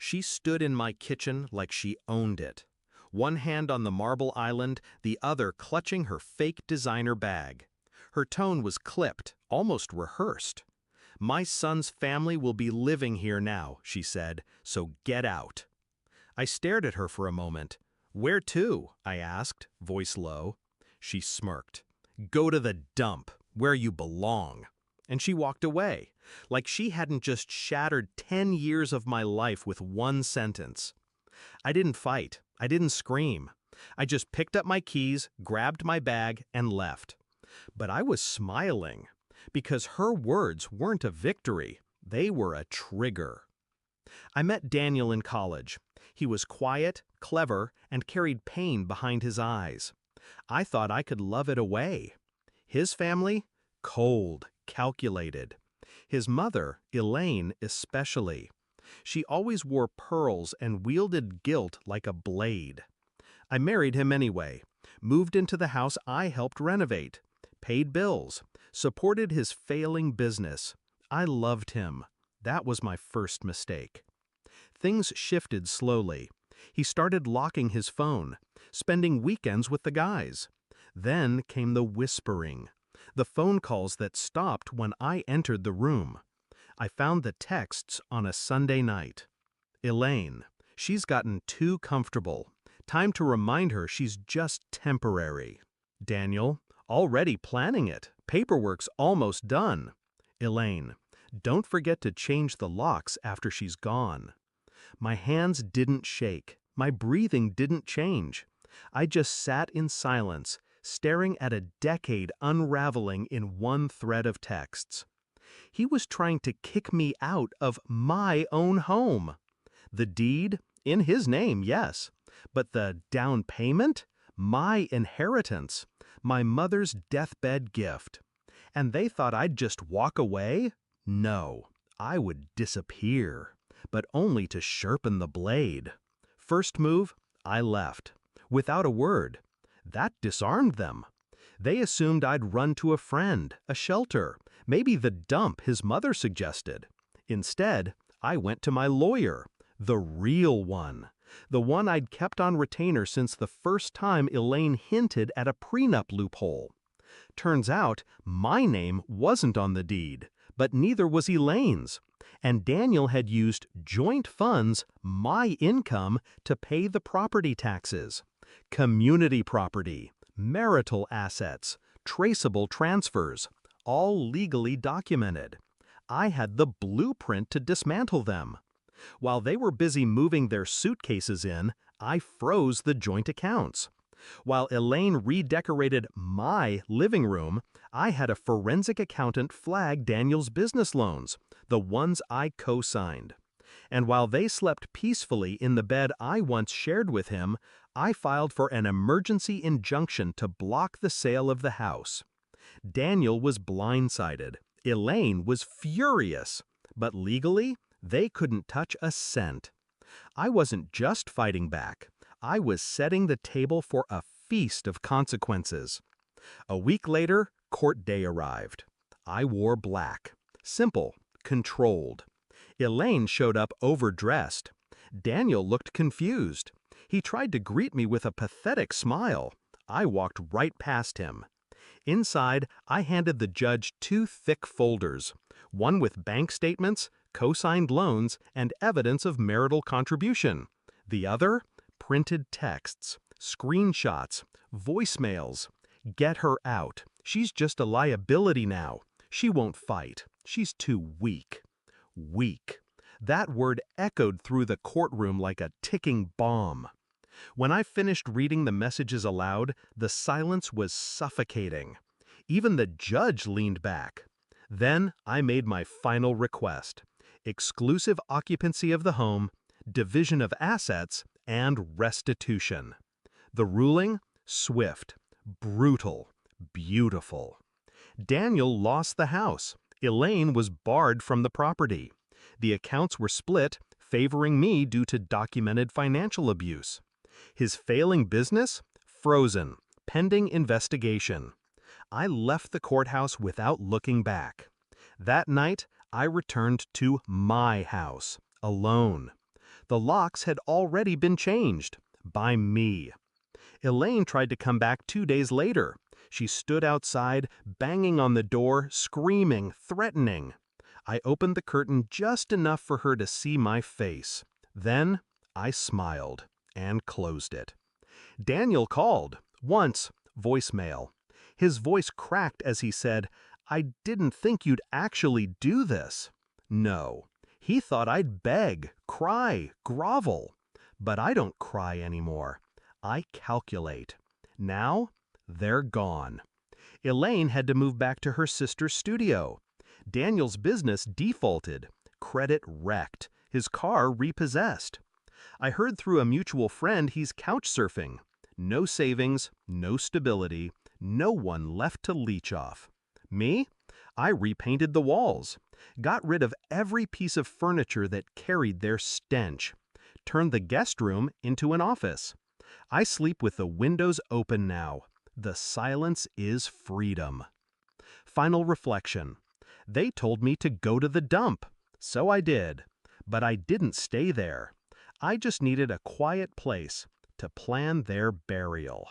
She stood in my kitchen like she owned it. One hand on the marble island, the other clutching her fake designer bag. Her tone was clipped, almost rehearsed. "My son's family will be living here now," she said, "so get out." I stared at her for a moment. "Where to?" I asked, voice low. She smirked. "Go to the dump, where you belong." And she walked away, like she hadn't just shattered 10 years of my life with one sentence. I didn't fight. I didn't scream. I just picked up my keys, grabbed my bag, and left. But I was smiling, because her words weren't a victory. They were a trigger. I met Daniel in college. He was quiet, clever, and carried pain behind his eyes. I thought I could love it away. His family? Cold, calculated. His mother, Elaine, especially. She always wore pearls and wielded guilt like a blade. I married him anyway, moved into the house I helped renovate, paid bills, supported his failing business. I loved him. That was my first mistake. Things shifted slowly. He started locking his phone, spending weekends with the guys. Then came the whispering, the phone calls that stopped when I entered the room. I found the texts on a Sunday night. "Elaine, she's gotten too comfortable. Time to remind her she's just temporary." Daniel, "Already planning it. Paperwork's almost done." Elaine, "Don't forget to change the locks after she's gone." My hands didn't shake. My breathing didn't change. I just sat in silence, staring at a decade unraveling in one thread of texts. He was trying to kick me out of my own home. The deed, in his name, yes. But the down payment? My inheritance. My mother's deathbed gift. And they thought I'd just walk away? No, I would disappear. But only to sharpen the blade. First move, I left. Without a word. That disarmed them. They assumed I'd run to a friend, a shelter, maybe the dump his mother suggested. Instead, I went to my lawyer, the real one, the one I'd kept on retainer since the first time Elaine hinted at a prenup loophole. Turns out, my name wasn't on the deed, but neither was Elaine's. And Daniel had used joint funds, my income, to pay the property taxes. Community property, marital assets, traceable transfers, all legally documented. I had the blueprint to dismantle them. While they were busy moving their suitcases in, I froze the joint accounts. While Elaine redecorated my living room, I had a forensic accountant flag Daniel's business loans, the ones I co-signed. And while they slept peacefully in the bed I once shared with him, I filed for an emergency injunction to block the sale of the house. Daniel was blindsided. Elaine was furious. But legally, they couldn't touch a cent. I wasn't just fighting back. I was setting the table for a feast of consequences. A week later, court day arrived. I wore black. Simple, controlled. Elaine showed up overdressed. Daniel looked confused. He tried to greet me with a pathetic smile. I walked right past him. Inside, I handed the judge 2 thick folders, one with bank statements, co-signed loans, and evidence of marital contribution. The other, printed texts, screenshots, voicemails. "Get her out. She's just a liability now. She won't fight. She's too weak." Weak. That word echoed through the courtroom like a ticking bomb. When I finished reading the messages aloud, the silence was suffocating. Even the judge leaned back. Then I made my final request: exclusive occupancy of the home, division of assets, and restitution. The ruling? Swift, brutal, beautiful. Daniel lost the house. Elaine was barred from the property. The accounts were split, favoring me due to documented financial abuse. His failing business? Frozen, pending investigation. I left the courthouse without looking back. That night, I returned to my house, alone. The locks had already been changed. By me. Elaine tried to come back 2 days later. She stood outside, banging on the door, screaming, threatening. I opened the curtain just enough for her to see my face. Then I smiled and closed it. Daniel called. Once, voicemail. His voice cracked as he said, "I didn't think you'd actually do this." No. He thought I'd beg, cry, grovel. But I don't cry anymore. I calculate. Now, they're gone. Elaine had to move back to her sister's studio. Daniel's business defaulted. Credit wrecked. His car repossessed. I heard through a mutual friend he's couch surfing. No savings, no stability, no one left to leech off. Me? I repainted the walls. Got rid of every piece of furniture that carried their stench. Turned the guest room into an office. I sleep with the windows open now. The silence is freedom. Final reflection. They told me to go to the dump. So I did. But I didn't stay there. I just needed a quiet place to plan their burial.